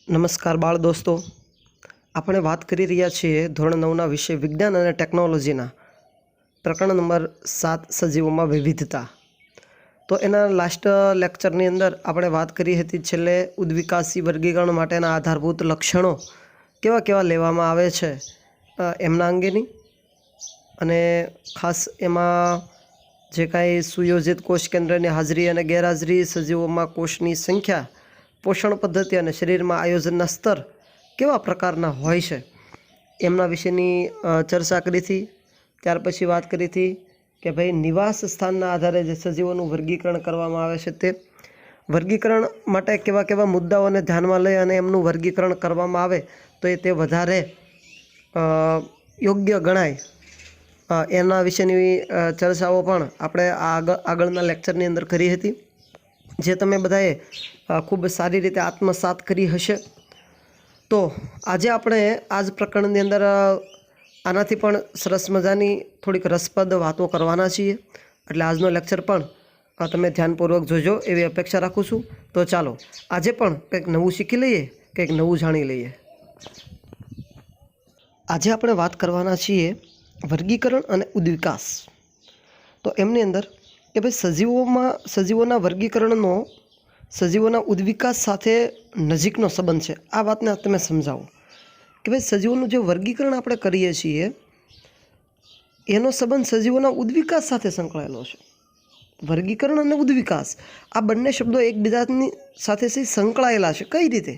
નમસ્કાર બાળ દોસ્તો, આપણે વાત કરી રહ્યા છીએ ધોરણ 9ના વિષય વિજ્ઞાન અને ટેકનોલોજીના પ્રકરણ નંબર 7 સજીવોમાં વિવિધતા. તો એના લાસ્ટ લેક્ચરની અંદર આપણે વાત કરી હતી છેલ્લે ઉદ્વિકાસી વર્ગીકરણ માટેના આધારભૂત લક્ષણો કેવા કેવા લેવામાં આવે છે એમના અંગેની, અને ખાસ એમાં જે કાંઈ સુયોજિત કોષ કેન્દ્રની હાજરી અને ગેરહાજરી, સજીવોમાં કોષની સંખ્યા, પોષણ પદ્ધતિ અને શરીરમાં આયોજનના સ્તર કેવા પ્રકારના હોય છે એમના વિશેની ચર્ચા કરી હતી. ત્યાર પછી વાત કરી હતી કે ભાઈ નિવાસ સ્થાનના આધારે જે સજીવોનું વર્ગીકરણ કરવામાં આવે છે તે વર્ગીકરણ માટે કેવા કેવા મુદ્દાઓને ધ્યાનમાં લઈ અને એમનું વર્ગીકરણ કરવામાં આવે તો તે વધારે યોગ્ય ગણાય, એના વિશેની ચર્ચાઓ પણ આપણે આગળના લેક્ચરની અંદર કરી હતી, જે તમે બધાએ ખૂબ સારી રીતે આત્મસાત કરી હશે. તો આજે આપણે આ જ પ્રકરણની અંદર આનાથી પણ સરસ મજાની થોડીક રસપ્રદ વાતો કરવાના છીએ, એટલે આજનો લેક્ચર પણ તમે ધ્યાનપૂર્વક જોજો એવી અપેક્ષા રાખું છું. તો ચાલો આજે પણ કંઈક નવું શીખી લઈએ, કંઈક નવું જાણી લઈએ. આજે આપણે વાત કરવાના છીએ વર્ગીકરણ અને ઉદ્વિકાસ. તો એમની અંદર કે ભાઈ સજીવોના વર્ગીકરણનો સજીવોના ઉદ્વિકાસ સાથે નજીકનો સંબંધ છે. આ વાતને તમે સમજાવો કે ભાઈ સજીવોનું જે વર્ગીકરણ આપણે કરીએ છીએ એનો સંબંધ સજીવોના ઉદ્વિકાસ સાથે સંકળાયેલો છે. વર્ગીકરણ અને ઉદ્વિકાસ આ બંને શબ્દો એકબીજાની સાથે સંકળાયેલા છે. કઈ રીતે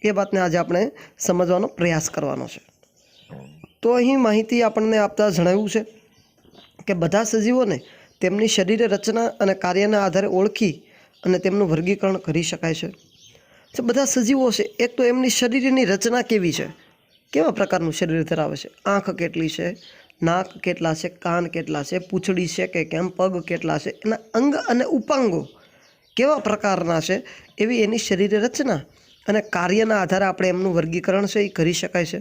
એ વાતને આજે આપણે સમજવાનો પ્રયાસ કરવાનો છે. તો અહીં માહિતી આપણને આપતા જણાવ્યું છે કે બધા સજીવોને તેમની શરીર રચના અને કાર્યના આધારે ઓળખી અને તેમનું વર્ગીકરણ કરી શકાય છે. જે બધા સજીવો છે, એક તો એમની શરીરની રચના કેવી છે, કેવા પ્રકારનું શરીર ધરાવે છે, આંખ કેટલી છે, નાક કેટલા છે, કાન કેટલા છે, પૂંછડી છે કે કેમ, પગ કેટલા છે, એના અંગ અને ઉપાંગો કેવા પ્રકારના છે, એવી એની શરીર રચના અને કાર્યના આધારે આપણે એમનું વર્ગીકરણ છે એ કરી શકાય છે.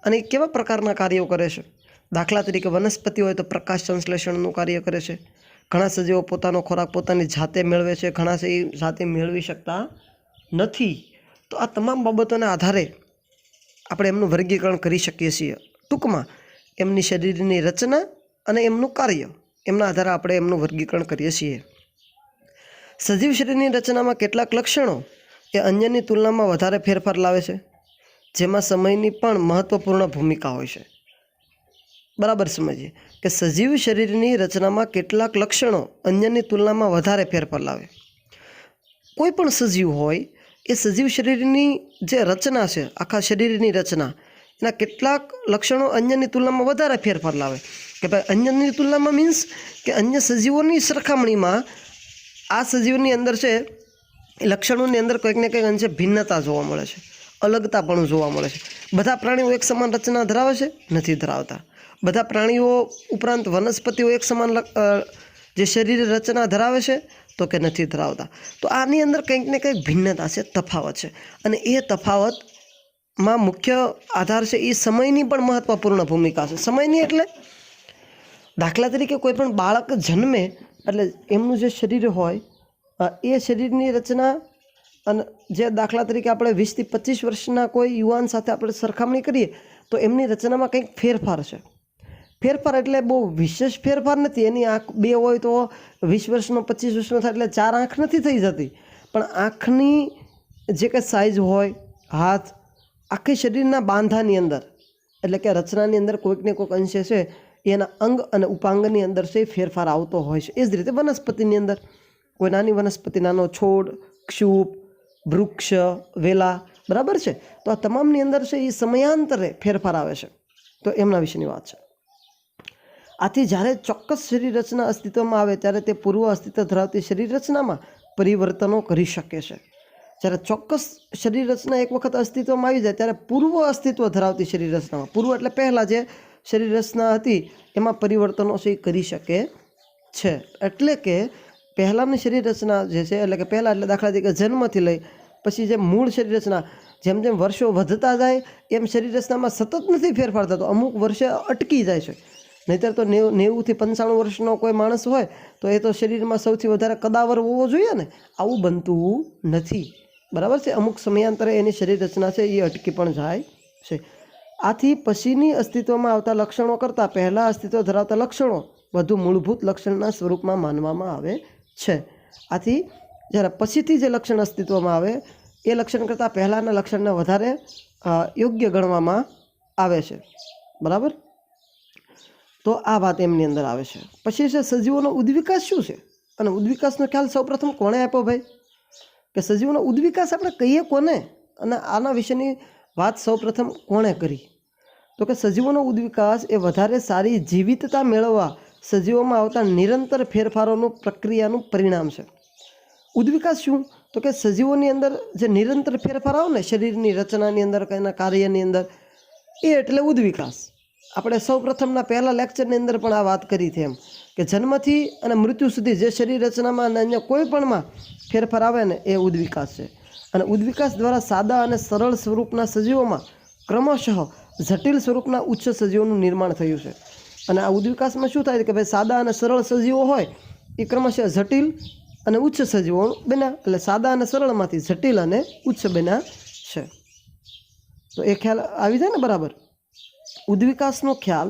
અને એ કેવા પ્રકારના કાર્યો કરે છે. દાખલા તરીકે વનસ્પતિ હોય તો પ્રકાશ સંશ્લેષણનું કાર્ય કરે છે. ઘણા સજીવો પોતાનો ખોરાક પોતાની જાતે મેળવે છે, ઘણા છે એ જાતે મેળવી શકતા નથી. તો આ તમામ બાબતોના આધારે આપણે એમનું વર્ગીકરણ કરી શકીએ છીએ. ટૂંકમાં એમની શરીરની રચના અને એમનું કાર્ય, એમના આધારે આપણે એમનું વર્ગીકરણ કરીએ છીએ. સજીવ શરીરની રચનામાં કેટલાક લક્ષણો એ અન્યની તુલનામાં વધારે ફેરફાર લાવે છે, જેમાં સમયની પણ મહત્વપૂર્ણ ભૂમિકા હોય છે. બરાબર સમજીએ કે સજીવ શરીરની રચનામાં કેટલાક લક્ષણો અન્યની તુલનામાં વધારે ફેરફાર લાવે. કોઈ પણ સજીવ હોય એ સજીવ શરીરની જે રચના છે, આખા શરીરની રચના, એના કેટલાક લક્ષણો અન્યની તુલનામાં વધારે ફેરફાર લાવે. કે ભાઈ અન્યની તુલનામાં મીન્સ કે અન્ય સજીવોની સરખામણીમાં આ સજીવની અંદર છે એ લક્ષણોની અંદર કંઈક ને કંઈક અંશે ભિન્નતા જોવા મળે છે, અલગતાપણું જોવા મળે છે. બધા પ્રાણીઓ એક સમાન રચના ધરાવે છે? નથી ધરાવતા. બધા પ્રાણીઓ ઉપરાંત વનસ્પતિઓ એક સમાન જે શરીર રચના ધરાવે છે? તો કે નથી ધરાવતા. તો આની અંદર કંઈક ને કંઈક ભિન્નતા છે, તફાવત છે. અને એ તફાવતમાં મુખ્ય આધાર છે એ સમયની પણ મહત્વપૂર્ણ ભૂમિકા છે. સમયની એટલે દાખલા તરીકે કોઈ પણ બાળક જન્મે એટલે એમનું જે શરીર હોય એ શરીરની રચના અને જે દાખલા તરીકે આપણે 20 થી 25 વર્ષના કોઈ યુવાન સાથે આપણે સરખામણી કરીએ તો એમની રચનામાં કંઈક ફેરફાર છે. ફેરફાર એટલે બહુ વિશેષ ફેરફાર નથી. એની આંખ 2 હોય તો 20 વર્ષનો 25 વર્ષનો થાય એટલે 4 આંખ નથી થઈ જતી, પણ આંખની જે કંઈ સાઇઝ હોય, હાથ, આખી શરીરના બાંધાની અંદર એટલે કે રચનાની અંદર કોઈક ને કોઈક અંશે છે એના અંગ અને ઉપાંગની અંદર છે ફેરફાર આવતો હોય છે. એ જ રીતે વનસ્પતિની અંદર કોઈ નાની વનસ્પતિ, નાનો છોડ, ક્ષુપ, વૃક્ષ, વેલા, બરાબર છે. તો આ તમામની અંદર છે એ સમયાંતરે ફેરફાર આવે છે. તો એમના વિશેની વાત છે. આથી જ્યારે ચોક્કસ શરીર રચના અસ્તિત્વમાં આવે ત્યારે તે પૂર્વ અસ્તિત્વ ધરાવતી શરીર રચનામાં પરિવર્તનો કરી શકે છે. જ્યારે ચોક્કસ શરીર રચના એક વખત અસ્તિત્વમાં આવી જાય ત્યારે પૂર્વ અસ્તિત્વ ધરાવતી શરીર રચનામાં, પૂર્વ એટલે પહેલાં જે શરીર રચના હતી એમાં પરિવર્તનો છે એ કરી શકે છે. એટલે કે પહેલાંની શરીર રચના જે છે, એટલે કે પહેલાં એટલે દાખલા તરીકે જન્મથી લઈ પછી જે મૂળ શરીર રચના, જેમ જેમ વર્ષો વધતા જાય એમ શરીર રચનામાં સતત નથી ફેરફાર થતો, અમુક વર્ષે અટકી જાય છે. નહીંતર તો 90 થી 95 વર્ષનો કોઈ માણસ હોય તો એ તો શરીરમાં સૌથી વધારે કદાવર હોવો જોઈએ ને, આવું બનતું નથી. બરાબર છે, અમુક સમયાંતરે એની શરીર રચના છે એ અટકી પણ જાય છે. આથી પછીની અસ્તિત્વમાં આવતા લક્ષણો કરતાં પહેલાં અસ્તિત્વ ધરાવતા લક્ષણો વધુ મૂળભૂત લક્ષણના સ્વરૂપમાં માનવામાં આવે છે. આથી જ્યારે પછીથી જે લક્ષણ અસ્તિત્વમાં આવે એ લક્ષણ કરતાં પહેલાંના લક્ષણને વધારે યોગ્ય ગણવામાં આવે છે. બરાબર, તો આ વાત એમની અંદર આવે છે. પછી છે સજીવોનો ઉદ્વિકાસ શું છે, અને ઉદ્વિકાસનો ખ્યાલ સૌપ્રથમ કોણે આપ્યો ભાઈ? કે સજીવોનો ઉદ્વિકાસ આપણે કહીએ કોને, અને આના વિશેની વાત સૌપ્રથમ કોણે કરી? તો કે સજીવોનો ઉદ્વિકાસ એ વધારે સારી જીવિતતા મેળવવા સજીવોમાં આવતા નિરંતર ફેરફારોનું પ્રક્રિયાનું પરિણામ છે. ઉદ્વિકાસ શું? તો કે સજીવોની અંદર જે નિરંતર ફેરફાર આવે ને શરીરની રચનાની અંદર, એના કાર્યની અંદર, એ એટલે ઉદ્વિકાસ. આપણે સૌપ્રથમના પહેલા લેક્ચરની અંદર પણ આ વાત કરી હતી એમ કે જન્મથી અને મૃત્યુ સુધી જે શરીર રચનામાં અને અન્ય કોઈ પણમાં ફેરફાર આવે ને એ ઉદ્વિકાસ છે. અને ઉદ્વિકાસ દ્વારા સાદા અને સરળ સ્વરૂપના સજીવોમાં ક્રમશઃ જટિલ સ્વરૂપના ઉચ્ચ સજીવોનું નિર્માણ થયું છે. અને આ ઉદ્વિકાસમાં શું થાય કે ભાઈ સાદા અને સરળ સજીવો હોય એ ક્રમશઃ જટિલ અને ઉચ્ચ સજીવો બન્યા, એટલે સાદા અને સરળમાંથી જટિલ અને ઉચ્ચ બન્યા છે. તો એ ખ્યાલ આવી જાય ને બરાબર. ઉદ્વિકાસનો ખ્યાલ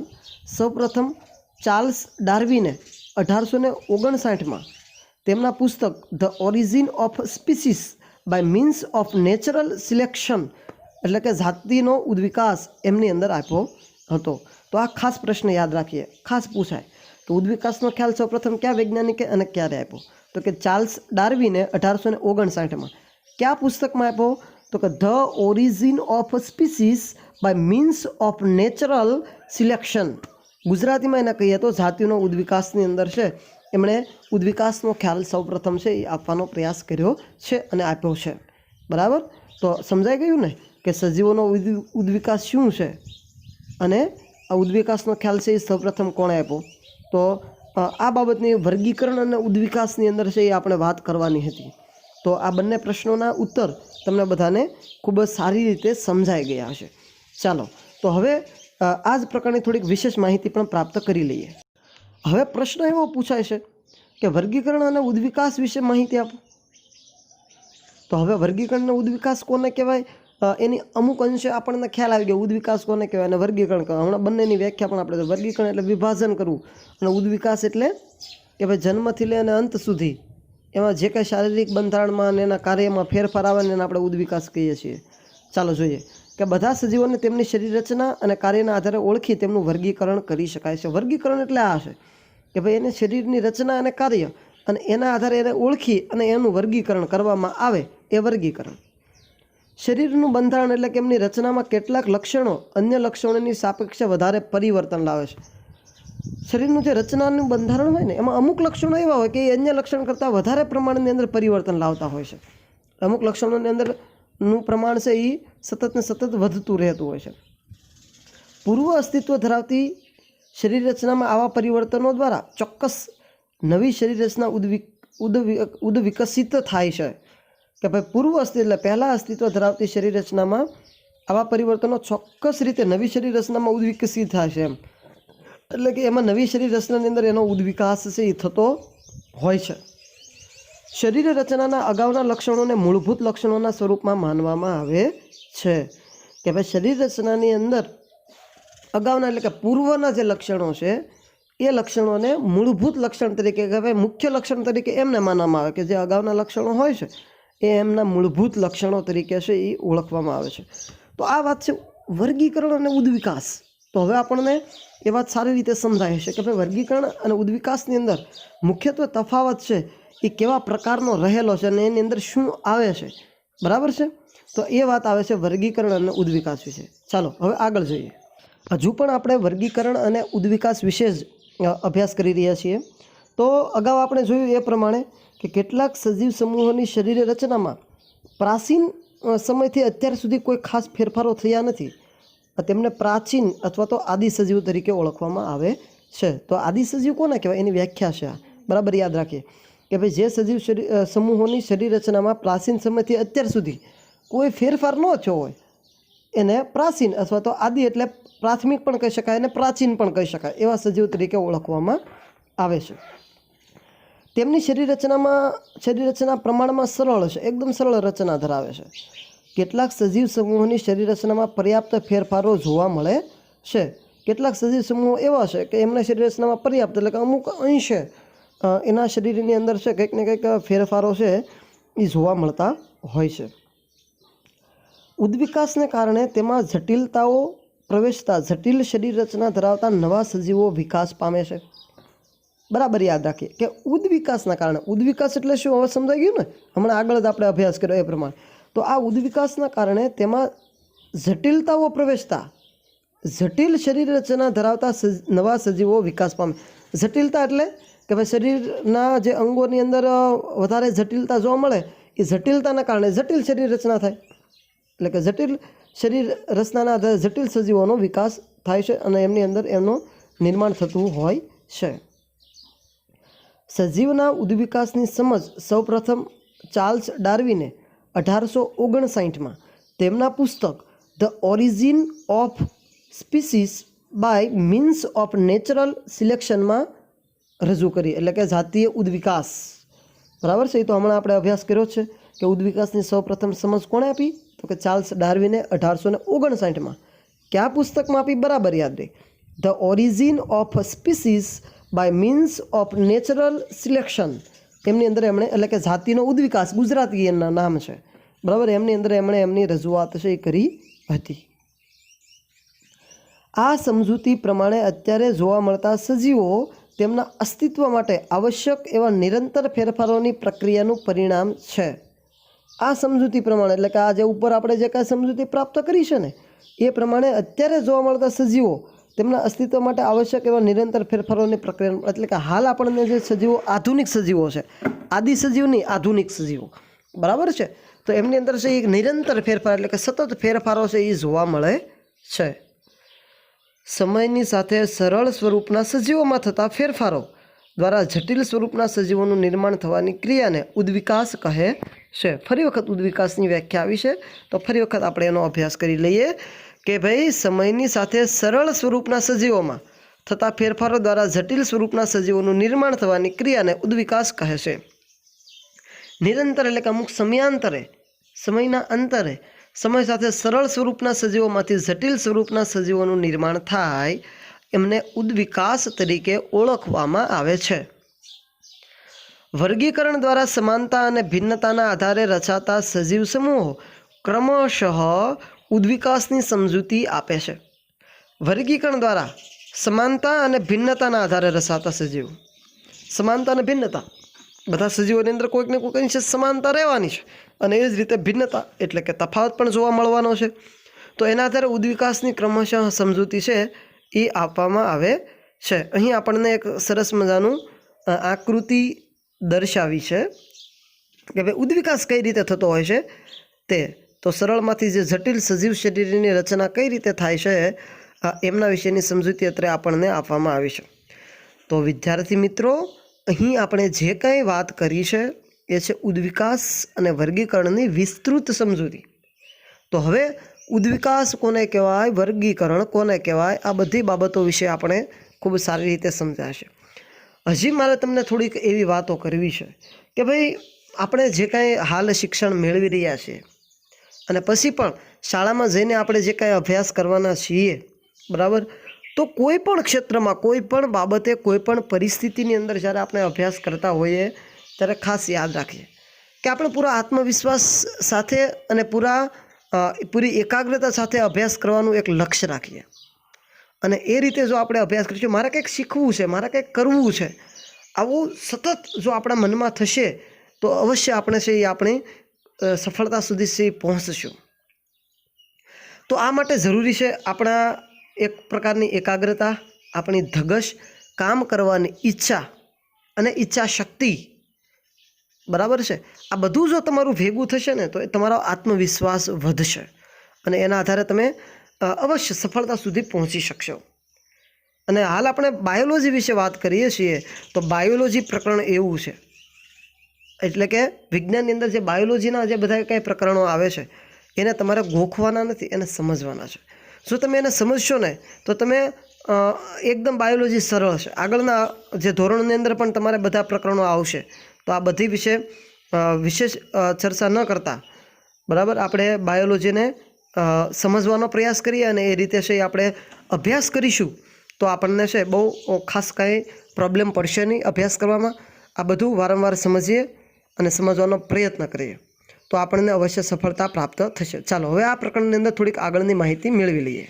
સૌપ્રથમ ચાર્લ્સ ડાર્વિને 1859માં તેમના પુસ્તક the origin of species by means of natural selection, એટલે કે જાતિનો ઉદ્વિકાસ, એમની અંદર આપ્યો હતો. તો આ ખાસ પ્રશ્ન યાદ રાખીએ, ખાસ પૂછાય તો ઉદ્વિકાસનો ખ્યાલ સૌપ્રથમ કયા વૈજ્ઞાનિકે અને ક્યારે આપ્યો? તો કે ચાર્લ્સ ડાર્વિને 1859માં. કયા પુસ્તકમાં આપ્યો? તો કે the origin of species by means of natural selection. ગુજરાતીમાં એને કહીએ તો જાતિનો ઉદ્વિકાસની અંદર છે એમણે ઉદ્વિકાસનો ખ્યાલ સૌપ્રથમ છે એ આપવાનો પ્રયાસ કર્યો છે અને આપ્યો છે. બરાબર, તો સમજાઈ ગયું ને કે સજીવોનો ઉદ્વિકાસ શું છે અને આ ઉદ્વિકાસનો ખ્યાલ છે એ સૌપ્રથમ કોણે આપ્યો? તો આ બાબતની વર્ગીકરણ અને ઉદ્વિકાસની અંદર છે એ આપણે વાત કરવાની હતી. તો આ બંને પ્રશ્નોના ઉત્તર તમને બધાને ખૂબ જ સારી રીતે સમજાઈ ગયા હશે. ચાલો, તો હવે આ જ પ્રકારની થોડીક વિશેષ માહિતી પણ પ્રાપ્ત કરી લઈએ. હવે પ્રશ્ન એવો પૂછાય છે કે વર્ગીકરણ અને ઉદ્વિકાસ વિશે માહિતી આપો. તો હવે વર્ગીકરણ અને ઉદ્વિકાસ કોને કહેવાય એની અમુક અંશે આપણને ખ્યાલ આવી ગયો. ઉદ્વિકાસ કોને કહેવાય અને વર્ગીકરણ કહેવાય. હમણાં બંનેની વ્યાખ્યા પણ આપણે, વર્ગીકરણ એટલે વિભાજન કરવું, અને ઉદ્વિકાસ એટલે કે ભાઈ જન્મથી લઈને અંત સુધી એમાં જે કંઈ શારીરિક બંધારણમાં અને એના કાર્યમાં ફેરફાર આવે ને એને આપણે ઉદ્વિકાસ કહીએ છીએ. ચાલો જોઈએ કે બધા સજીવોને તેમની શરીર રચના અને કાર્યના આધારે ઓળખી તેમનું વર્ગીકરણ કરી શકાય છે. વર્ગીકરણ એટલે આ છે કે ભાઈ એને શરીરની રચના અને કાર્ય અને એના આધારે એને ઓળખી અને એનું વર્ગીકરણ કરવામાં આવે એ વર્ગીકરણ. શરીરનું બંધારણ એટલે કે એમની રચનામાં કેટલાક લક્ષણો અન્ય લક્ષણોની સાપેક્ષે વધારે પરિવર્તન લાવે છે. શરીરનું જે રચનાનું બંધારણ હોય ને એમાં અમુક લક્ષણો એવા હોય કે એ અન્ય લક્ષણ કરતાં વધારે પ્રમાણની અંદર પરિવર્તન લાવતા હોય છે. અમુક લક્ષણોની અંદરનું પ્રમાણ છે એ સતત ને સતત વધતું રહેતું હોય છે. પૂર્વ અસ્તિત્વ ધરાવતી શરીર રચનામાં આવા પરિવર્તનો દ્વારા ચોક્કસ નવી શરીર રચના ઉદ્વિકસિત થાય છે. કે ભાઈ પૂર્વ અસ્તિત્વ એટલે પહેલાં અસ્તિત્વ ધરાવતી શરીર રચનામાં આવા પરિવર્તનો ચોક્કસ રીતે નવી શરીર રચનામાં ઉદ્વિકસિત થાય છે એમ. એટલે કે એમાં નવી શરીર રચનાની અંદર એનો ઉદ્વિકાસ છે એ થતો હોય છે. શરીર રચનાના અગાઉના લક્ષણોને મૂળભૂત લક્ષણોના સ્વરૂપમાં માનવામાં આવે છે. કે ભાઈ શરીર રચનાની અંદર અગાઉના એટલે કે પૂર્વના જે લક્ષણો છે એ લક્ષણોને મૂળભૂત લક્ષણ તરીકે કે ભાઈ મુખ્ય લક્ષણ તરીકે એમને માનવામાં આવે કે જે અગાઉના લક્ષણો હોય છે એ એમના મૂળભૂત લક્ષણો તરીકે છે એ ઓળખવામાં આવે છે. તો આ વાત છે વર્ગીકરણ અને ઉદ્વિકાસ. તો હવે આપણને એ વાત સારી રીતે સમજાય છે કે ભાઈ વર્ગીકરણ અને ઉદ્વિકાસની અંદર મુખ્યત્વે તફાવત છે એ કેવા પ્રકારનો રહેલો છે અને એની અંદર શું આવે છે. બરાબર છે, તો એ વાત આવે છે વર્ગીકરણ અને ઉદ્વિકાસ વિશે. ચાલો હવે આગળ જોઈએ. હજુ પણ આપણે વર્ગીકરણ અને ઉદ્વિકાસ વિશે જ અભ્યાસ કરી રહ્યા છીએ. તો અગાઉ આપણે જોયું એ પ્રમાણે કે કેટલાક સજીવ સમૂહોની શરીર રચનામાં પ્રાચીન સમયથી અત્યાર સુધી કોઈ ખાસ ફેરફારો થયા નથી. તેમને પ્રાચીન અથવા તો આદિ સજીવ તરીકે ઓળખવામાં આવે છે. તો આદિ સજીવ કોને કહેવાય એની વ્યાખ્યા છે આ. બરાબર યાદ રાખીએ કે ભાઈ જે સજીવ સમૂહોની શરીર રચનામાં પ્રાચીન સમયથી અત્યાર સુધી કોઈ ફેરફાર ન થયો હોય એને પ્રાચીન અથવા તો આદિ એટલે પ્રાથમિક પણ કહી શકાય અને પ્રાચીન પણ કહી શકાય એવા સજીવ તરીકે ઓળખવામાં આવે છે. તેમની શરીર રચના પ્રમાણમાં સરળ છે, એકદમ સરળ રચના ધરાવે છે. કેટલાક સજીવ સમૂહોની શરીર રચનામાં પર્યાપ્ત ફેરફારો જોવા મળે છે. કેટલાક સજીવ સમૂહો એવા છે કે એમના શરીર રચનામાં પર્યાપ્ત એટલે કે અમુક અંશે એના શરીરની અંદર છે કંઈક ને કંઈક ફેરફારો છે એ જોવા મળતા હોય છે. ઉદ્વિકાસને કારણે તેમાં જટિલતાઓ પ્રવેશતા જટિલ શરીર રચના ધરાવતા નવા સજીવો વિકાસ પામે છે. બરાબર યાદ રાખીએ કે ઉદ્વિકાસના કારણે, ઉદ્વિકાસ એટલે શું હવે સમજાઈ ગયું ને, હમણાં આગળ જ આપણે અભ્યાસ કર્યો એ પ્રમાણે. તો આ ઉદ્વિકાસના કારણે તેમાં જટિલતાઓ પ્રવેશતા જટિલ શરીર રચના ધરાવતા નવા સજીવો વિકાસ પામે. જટિલતા એટલે કે ભાઈ શરીરના જે અંગોની અંદર વધારે જટિલતા જોવા મળે, એ જટિલતાના કારણે જટિલ શરીર રચના થાય. એટલે કે જટિલ શરીર રચનાના આધારે જટિલ સજીવોનો વિકાસ થાય છે અને એમની અંદર એમનું નિર્માણ થતું હોય છે. સજીવના ઉદ્વિકાસની સમજ સૌપ્રથમ ચાર્લ્સ ડાર્વિને 1859માં તેમના પુસ્તક the origin of species by means of natural સિલેક્શનમાં રજૂ કરી. એટલે કે જાતીય ઉદ્વિકાસ. બરાબર છે, એ તો હમણાં આપણે અભ્યાસ કર્યો છે કે ઉદ્વિકાસની સૌપ્રથમ સમજ કોણે આપી? તો કે ચાર્લ્સ ડાર્વિને 1859માં. કયા પુસ્તકમાં આપી? બરાબર યાદ રહી, the origin of species by means of natural selection. એમની અંદર એમણે એટલે કે જાતિનો ઉદ્વિકાસ, ગુજરાતી એમના નામ છે, બરાબર, એમની અંદર એમણે એમની રજૂઆત છે એ કરી હતી. આ સમજૂતી પ્રમાણે અત્યારે જોવા મળતા સજીવો તેમના અસ્તિત્વ માટે આવશ્યક એવા નિરંતર ફેરફારોની પ્રક્રિયાનું પરિણામ છે. આ સમજૂતી પ્રમાણે એટલે કે આ જે ઉપર આપણે જે કાંઈ સમજૂતી પ્રાપ્ત કરી છે ને એ પ્રમાણે અત્યારે જોવા મળતા સજીવો તેમના અસ્તિત્વ માટે આવશ્યક એવા નિરંતર ફેરફારોની પ્રક્રિયા, એટલે કે હાલ આપણને જે સજીવો આધુનિક સજીવો છે, આદિ સજીવની આધુનિક સજીવો, બરાબર છે, તો એમની અંદર છે એક નિરંતર ફેરફાર એટલે કે સતત ફેરફારો છે એ જોવા મળે છે. સમયની સાથે સરળ સ્વરૂપના સજીવોમાં થતા ફેરફારો દ્વારા જટિલ સ્વરૂપના સજીવોનું નિર્માણ થવાની ક્રિયાને ઉદ્વિકાસ કહે છે. ફરી વખત ઉદ્વિકાસની વ્યાખ્યા આવી છે, તો ફરી વખત આપણે એનો અભ્યાસ કરી લઈએ કે ભાઈ સમયની સાથે સરળ સ્વરૂપના સજીવોમાં થતા ફેરફારો દ્વારા જટિલ સ્વરૂપના સજીવોનું નિર્માણ થવાની ક્રિયાને ઉદ્વિકાસ કહે છે. નિરંતર એટલે કે અમુક સમયાંતરે, સમયના અંતરે સમય સાથે સરળ સ્વરૂપના સજીવોમાંથી જટિલ સ્વરૂપના સજીવોનું નિર્માણ થાય એમને ઉદ્વિકાસ તરીકે ઓળખવામાં આવે છે. વર્ગીકરણ દ્વારા સમાનતા અને ભિન્નતાના આધારે રચાતા સજીવ સમૂહો ક્રમશઃ ઉદ્વિકાસની સમજૂતી આપે છે. વર્ગીકરણ દ્વારા સમાનતા અને ભિન્નતાના આધારે રચાતા સજીવો, સમાનતા અને ભિન્નતા, બધા સજીવોની અંદર કોઈક ને કોઈક અંશે સમાનતા રહેવાની છે અને એ જ રીતે ભિન્નતા એટલે કે તફાવત પણ જોવા મળવાનો છે. તો એના આધારે ઉદ્વિકાસની ક્રમશઃ સમજૂતી છે એ આપવામાં આવે છે. અહીં આપણને એક સરસ મજાનું આકૃતિ દર્શાવી છે કે ભાઈ ઉદ્વિકાસ કઈ રીતે થતો હોય છે તે. તો સરળમાંથી જે જટિલ સજીવ શરીરની રચના કઈ રીતે થાય છે એમના વિશેની સમજૂતી અત્યારે આપણને આપવામાં આવી છે. તો વિદ્યાર્થી મિત્રો, અહીં આપણે જે કંઈ વાત કરી છે એ છે ઉદ્વિકાસ અને વર્ગીકરણની વિસ્તૃત સમજૂતી. તો હવે ઉદ્વિકાસ કોને કહેવાય, વર્ગીકરણ કોને કહેવાય, આ બધી બાબતો વિશે આપણે ખૂબ સારી રીતે સમજાશે. હજી મારે તમને થોડીક એવી વાતો કરવી છે કે ભાઈ આપણે જે કાંઈ હાલ શિક્ષણ મેળવી રહ્યા છીએ અને પછી પણ શાળામાં જઈને આપણે જે કાંઈ અભ્યાસ કરવાના છીએ, બરાબર, તો કોઈ પણ ક્ષેત્રમાં, કોઈ પણ બાબતે, કોઈ પણ પરિસ્થિતિની અંદર જ્યારે આપણે અભ્યાસ કરતા હોઈએ ત્યારે ખાસ યાદ રાખીએ કે આપણે પૂરા આત્મવિશ્વાસ સાથે અને પૂરી એકાગ્રતા સાથે અભ્યાસ કરવાનું એક લક્ષ્ય રાખીએ. અને એ રીતે જો આપણે અભ્યાસ કરીશું, મારે કંઈક શીખવું છે, મારે કંઈક કરવું છે, આવું સતત જો આપણા મનમાં થશે તો અવશ્ય આપણે છે એ આપણી સફળતા સુધી છે પહોંચશું. તો આ માટે જરૂરી છે આપણા એક પ્રકારની એકાગ્રતા, આપણી ધગશ, કામ કરવાની ઈચ્છા અને ઈચ્છા શક્તિ, બરાબર છે. આ બધું જો તમારું ભેગું થશે ને તો એ તમારો આત્મવિશ્વાસ વધશે અને એના આધારે તમે અવશ્ય સફળતા સુધી પહોંચી શકશો. અને હાલ આપણે બાયોલોજી વિશે વાત કરીએ છીએ તો બાયોલોજી પ્રકરણ એવું છે, એટલે કે વિજ્ઞાનની અંદર જે બાયોલોજીના જે બધા કંઈ પ્રકરણો આવે છે એને તમારે ગોખવાના નથી, એને સમજવાના છે. જો તમે એને સમજશો ને તો તમે એકદમ બાયોલોજી સરળ છે. આગળના જે ધોરણની અંદર પણ તમારે બધા પ્રકરણો આવશે, તો આ બધી વિશે વિશેષ ચર્ચા ન કરતા બરાબર આપણે બાયોલોજીને સમજવાનો પ્રયાસ કરીએ અને એ રીતે છે આપણે અભ્યાસ કરીશું તો આપણને છે બહુ ખાસ કાંઈ પ્રોબ્લેમ પડશે નહીં અભ્યાસ કરવામાં. આ બધું વારંવાર સમજીએ અને સમજવાનો પ્રયત્ન કરીએ તો આપણને અવશ્ય સફળતા પ્રાપ્ત થશે. ચાલો હવે આ પ્રકરણની અંદર થોડીક આગળની માહિતી મેળવી લઈએ.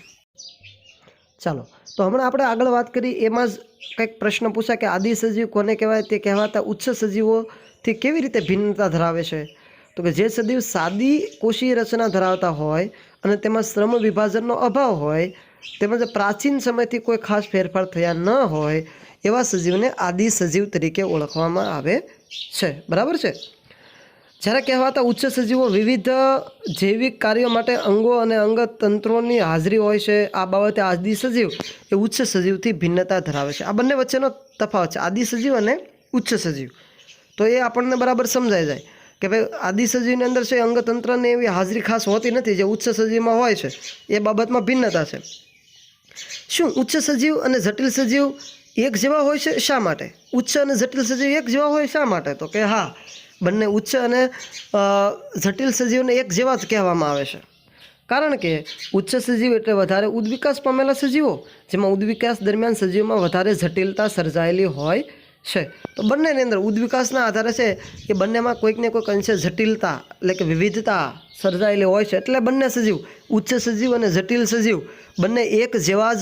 ચાલો તો હમણાં આપણે આગળ વાત કરી એમાં જ કંઈક પ્રશ્ન પૂછ્યા કે આદિ સજીવ કોને કહેવાય? તે કહેવાતા ઉચ્ચ સજીવોથી કેવી રીતે ભિન્નતા ધરાવે છે? તો કે જે સજીવ સાદી કોષીય રચના ધરાવતા હોય અને તેમાં શ્રમ વિભાજનનો અભાવ હોય તેમજ પ્રાચીન સમયથી કોઈ ખાસ ફેરફાર થયા ન હોય એવા સજીવને આદિ સજીવ તરીકે ઓળખવામાં આવે છે. બરાબર છે. જ્યારે કહેવાતા ઉચ્ચ સજીવો વિવિધ જૈવિક કાર્યો માટે અંગો અને અંગતંત્રોની હાજરી હોય છે. આ બાબતે આદિ સજીવ એ ઉચ્ચ સજીવથી ભિન્નતા ધરાવે છે. આ બંને વચ્ચેનો તફાવત છે, આદિ સજીવ અને ઉચ્ચ સજીવ. તો એ આપણને બરાબર સમજાઈ જાય કે ભાઈ આદિ સજીવની અંદર છે અંગતંત્રની એવી હાજરી ખાસ હોતી નથી જે ઉચ્ચ સજીવમાં હોય છે. એ બાબતમાં ભિન્નતા છે. શું ઉચ્ચ સજીવ અને જટિલ સજીવ એક જેવા હોય છે? શા માટે? ઉચ્ચ અને જટિલ સજીવ એક જેવા હોય શા માટે? તો કે હા, બંને ઉચ્ચ અને જટિલ સજીવને એક જેવા જ કહેવામાં આવે છે. કારણ કે ઉચ્ચ સજીવ એટલે વધારે ઉદ્વિકાસ પામેલા સજીવો, જેમાં ઉદ્વિકાસ દરમિયાન સજીવમાં વધારે જટિલતા સર્જાયેલી હોય છે. તો બંનેની અંદર ઉદ્વિકાસના આધારે છે એ બંનેમાં કોઈકને કોઈક અંશે જટિલતા એટલે કે વિવિધતા સર્જાયેલી હોય છે. એટલે બંને સજીવ ઉચ્ચ સજીવ અને જટિલ સજીવ બંને એક જેવા જ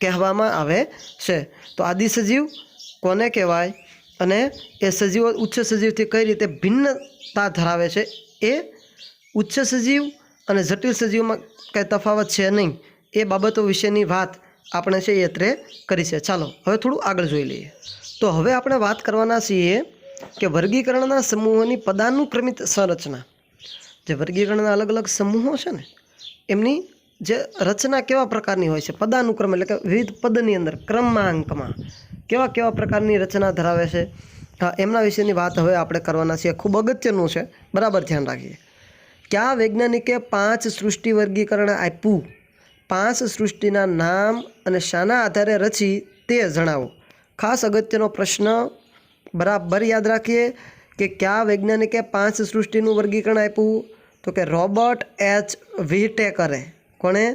કહેવામાં આવે છે. તો આદિ સજીવ કોને કહેવાય અને એ સજીવો ઉચ્ચ સજીવથી કઈ રીતે ભિન્નતા ધરાવે છે, એ ઉચ્ચ સજીવ અને જટિલ સજીવમાં કંઈ તફાવત છે નહીં એ બાબતો વિશેની વાત આપણે છે એ અત્રે કરી છે. ચાલો હવે થોડું આગળ જોઈ લઈએ. તો હવે આપણે વાત કરવાના છીએ કે વર્ગીકરણના સમૂહોની પદાનુક્રમિત સંરચના. જે વર્ગીકરણના અલગ અલગ સમૂહો છે ને એમની જે રચના કેવા પ્રકારની હોય છે, પદાનુક્રમ એટલે કે વિવિધ પદની અંદર ક્રમાંકમાં કેવા કેવા પ્રકારની રચના ધરાવે છે, એમના વિશેની વાત હવે આપણે કરવાના છીએ. ખૂબ અગત્યનું છે, બરાબર ધ્યાન રાખીએ. કયા વૈજ્ઞાનિકે 5 સૃષ્ટિ વર્ગીકરણ આપ્યું? 5 સૃષ્ટિના નામ અને શાના આધારે રચી તે જણાવો. ખાસ અગત્યનો પ્રશ્ન, બરાબર યાદ રાખીએ કે કયા વૈજ્ઞાનિકે 5 સૃષ્ટિનું વર્ગીકરણ આપ્યું? તો કે રોબર્ટ એચ વ્હિટેકરે. કોણે?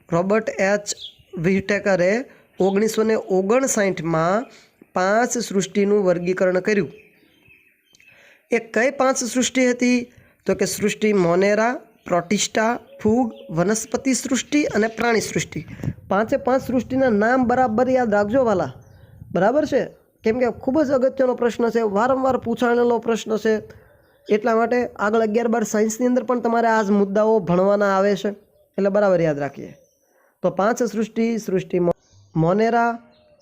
રોબર્ટ એચ વ્હિટેકરે 1959માં 5 સૃષ્ટિનું વર્ગીકરણ કર્યું. એ કઈ 5 સૃષ્ટિ હતી? તો કે સૃષ્ટિ મોનેરા, પ્રોટિસ્ટા, ફૂગ, વનસ્પતિ સૃષ્ટિ અને પ્રાણી સૃષ્ટિ. 5 સૃષ્ટિના નામ બરાબર યાદ રાખજો વાલા. બરાબર છે, કેમ કે ખૂબ જ અગત્યનો પ્રશ્ન છે, વારંવાર પૂછાયેલો પ્રશ્ન છે. એટલા માટે આગળ 11-12 સાયન્સની અંદર પણ તમારે આ જ મુદ્દાઓ ભણવાના આવે છે, એટલે બરાબર યાદ રાખીએ. તો 5 સૃષ્ટિ: સૃષ્ટિ મોનેરા,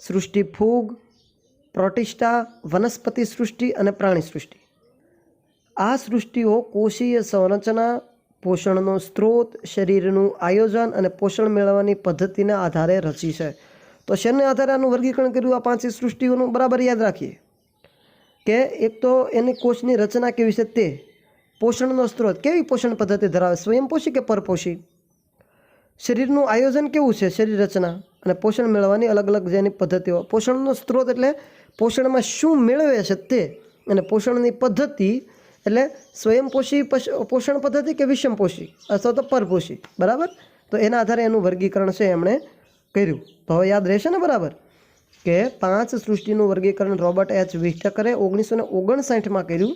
સૃષ્ટિ ફૂગ, પ્રોટિસ્ટા, વનસ્પતિ સૃષ્ટિ અને પ્રાણી સૃષ્ટિ. આ સૃષ્ટિઓ કોષીય સંરચના, પોષણનો સ્ત્રોત, શરીરનું આયોજન અને પોષણ મેળવવાની પદ્ધતિના આધારે રચી છે. તો શેને આધારે આનું વર્ગીકરણ કર્યું આ 5 સૃષ્ટિઓનું? બરાબર યાદ રાખીએ કે એક તો એની કોષની રચના કેવી છે, તે પોષણનો સ્ત્રોત કેવી પોષણ પદ્ધતિ ધરાવે, સ્વયંપોષી કે પરપોષી, શરીરનું આયોજન કેવું છે, શરીર રચના, અને પોષણ મેળવવાની અલગ અલગ જેની પદ્ધતિઓ. પોષણનો સ્ત્રોત એટલે પોષણમાં શું મેળવે છે તે, અને પોષણની પદ્ધતિ એટલે સ્વયંપોષી પોષણ પદ્ધતિ કે વિષમપોષી અથવા તો પરપોષી. બરાબર, તો એના આધારે એનું વર્ગીકરણ છે એમણે કર્યું. તો હવે યાદ રહેશે ને બરાબર કે 5 સૃષ્ટિનું વર્ગીકરણ રોબર્ટ એચ વ્હિટેકરે 1959માં કર્યું.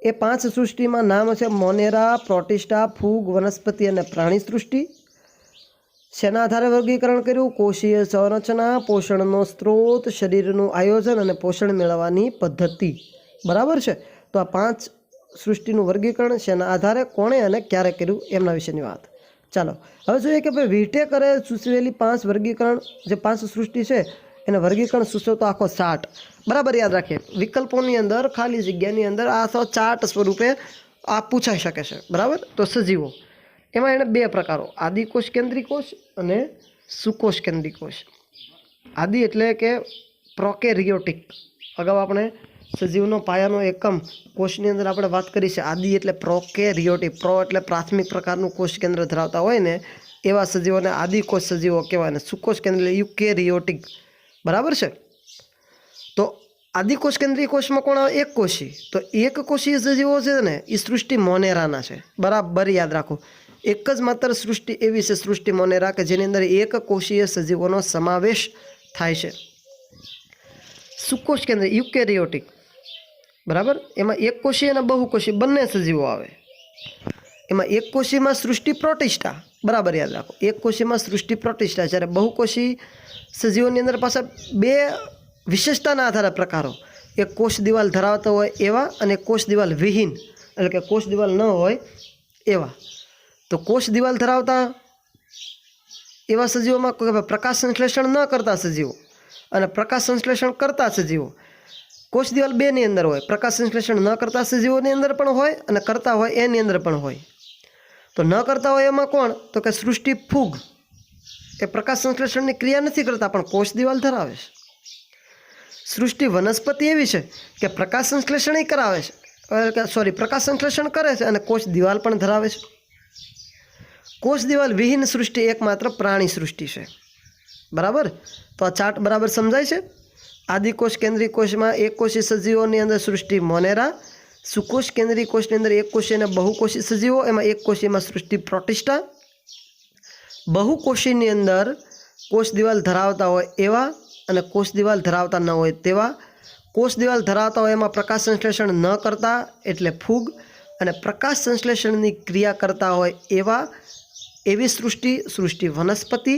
એ 5 સૃષ્ટિમાં નામ છે મોનેરા, પ્રોટિસ્ટા, ફૂગ, વનસ્પતિ અને પ્રાણી સૃષ્ટિ. શેના આધારે વર્ગીકરણ કર્યું? કોષીય સંરચના, પોષણનો સ્ત્રોત, શરીરનું આયોજન અને પોષણ મેળવવાની પદ્ધતિ. બરાબર છે. તો આ 5 સૃષ્ટિનું વર્ગીકરણ શેના આધારે, કોણે અને ક્યારે કર્યું એમના વિશેની વાત. ચાલો હવે જોઈએ કે ભાઈ વ્હિટેકરે સૂચવેલી 5 વર્ગીકરણ, જે 5 સૃષ્ટિ છે એને વર્ગીકરણ સૂચવતો આખો ચાર્ટ. બરાબર યાદ રાખીએ, વિકલ્પોની અંદર ખાલી જગ્યાની અંદર આ ચાર્ટ સ્વરૂપે આ પૂછાઈ શકે છે. બરાબર, તો સજીવો એમાં એણે 2 પ્રકારો, આદિકોષ કેન્દ્રી કોષ અને સુકોષ કેન્દ્રી કોષ. આદિ એટલે કે પ્રોકેરિયોટિક. અગાઉ આપણે સજીવનો પાયાનો એકમ કોષની અંદર આપણે વાત કરી છે. આદિ એટલે પ્રોકેરિયોટિક. પ્રો એટલે પ્રાથમિક પ્રકારનું કોષ કેન્દ્ર ધરાવતા હોય ને એવા સજીવોને આદિકોષ સજીવો કહેવાય અને સુકોષ કેન્દ્રીય યુકેરિયોટિક બરાબર છે। તો આદિકોષ કેન્દ્રીય કોષમાં કોણ આવે? એક કોષી। તો એક કોષીય સજીવો છે ને એ સૃષ્ટિ મોનેરાના છે, બરાબર યાદ રાખો। એક જ માત્ર સૃષ્ટિ એવી છે સૃષ્ટિ મોનેરા કે જેની અંદર એક કોષીય સજીવોનો સમાવેશ થાય છે। સુકોષ કેન્દ્રીય યુકેરિયોટિક બરાબર, એમાં એક કોષી અને બહુકોષી બંને સજીવો આવે। એમાં એક કોષીમાં સૃષ્ટિ પ્રોટિસ્ટા, બરાબર યાદ રાખો, એક કોષીમાં સૃષ્ટિ પ્રોટિસ્ટા, જ્યારે બહુકોષી સજીવોની અંદર પાછા બે વિશેષતાના આધારે પ્રકારો, એક કોષ દિવાલ ધરાવતા હોય એવા અને કોષ દિવાલ વિહીન એટલે કે કોષ દિવાલ ન હોય એવા। તો કોષ દિવાલ ધરાવતા એવા સજીવોમાં પ્રકાશ સંશ્લેષણ ન કરતા સજીવો અને પ્રકાશ સંશ્લેષણ કરતા સજીવો, કોષ દિવાલ બેની અંદર હોય, પ્રકાશ સંશ્લેષણ ન કરતા સજીવોની અંદર પણ હોય અને કરતા હોય એની અંદર પણ હોય। તો ન કરતા હોય એમાં કોણ? તો કે સૃષ્ટિ ફૂગ, એ પ્રકાશ સંશ્લેષણની ક્રિયા નથી કરતા પણ કોષ દિવાલ ધરાવે છે। સૃષ્ટિ વનસ્પતિ એવી છે કે પ્રકાશ સંશ્લેષણ કરાવે છે, પ્રકાશ સંશ્લેષણ કરે છે અને કોષ દિવાલ પણ ધરાવે છે। કોષ દિવાલ વિહીન સૃષ્ટિ એકમાત્ર પ્રાણી સૃષ્ટિ છે, બરાબર। તો આ ચાર્ટ બરાબર સમજાય છે। આદિકોષ કેન્દ્રીય કોષમાં એક કોષી સજીવોની અંદર સૃષ્ટિ મોનેરા, સુકોષ કેન્દ્રીય કોષની અંદર એક કોષી અને બહુકોષી સજીવો, એમાં એક કોષીમાં સૃષ્ટિ પ્રોટિસ્ટા, બહુકોષીની અંદર કોષ દિવાલ ધરાવતા હોય એવા અને કોષ દિવાલ ધરાવતા ન હોય તેવા, કોષ દિવાલ ધરાવતા હોય એમાં પ્રકાશ સંશ્લેષણ ન કરતા એટલે ફૂગ અને પ્રકાશ સંશ્લેષણની ક્રિયા કરતા હોય એવી સૃષ્ટિ વનસ્પતિ,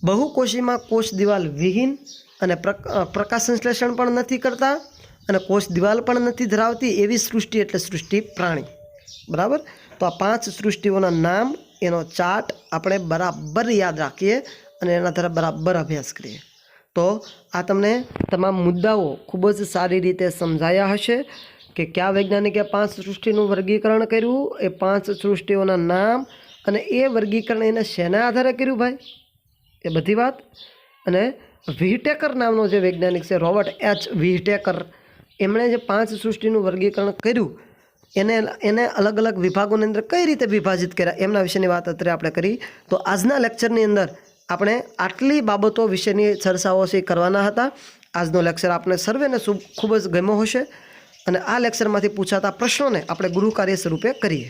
બહુકોષીમાં કોષ દિવાલ વિહીન અને પ્રકાશ સંશ્લેષણ પણ નથી કરતા અને કોષ દિવાલ પણ નથી ધરાવતી એવી સૃષ્ટિ એટલે સૃષ્ટિ પ્રાણી, બરાબર। તો આ 5 સૃષ્ટિઓના નામ, એનો ચાર્ટ આપણે બરાબર યાદ રાખીએ અને એના તરફ બરાબર અભ્યાસ કરીએ તો આ તમને તમામ મુદ્દાઓ ખૂબ જ સારી રીતે સમજાયા હશે કે કયા વૈજ્ઞાનિકે 5 સૃષ્ટિનું વર્ગીકરણ કર્યું, એ 5 સૃષ્ટિઓના નામ અને એ વર્ગીકરણ એને શેના આધારે કર્યું ભાઈ, એ બધી વાત। અને વ્હીટેકર નામનો જે વૈજ્ઞાનિક છે, રોબર્ટ એચ વ્હીટેકર, એમણે જે 5 સૃષ્ટિનું વર્ગીકરણ કર્યું એને અલગ અલગ વિભાગોની અંદર કઈ રીતે વિભાજિત કર્યા એમના વિશેની વાત અત્યારે આપણે કરી। તો આજના લેક્ચરની અંદર આપણે આટલી બાબતો વિશેની ચર્ચાઓ કરવાના હતા। આજનો લેક્ચર આપણે સર્વેને ખૂબ જ ગમ્યો હશે અને આ લેક્ચરમાંથી પૂછાતા પ્રશ્નોને આપણે ગૃહ કાર્ય સ્વરૂપે કરીએ।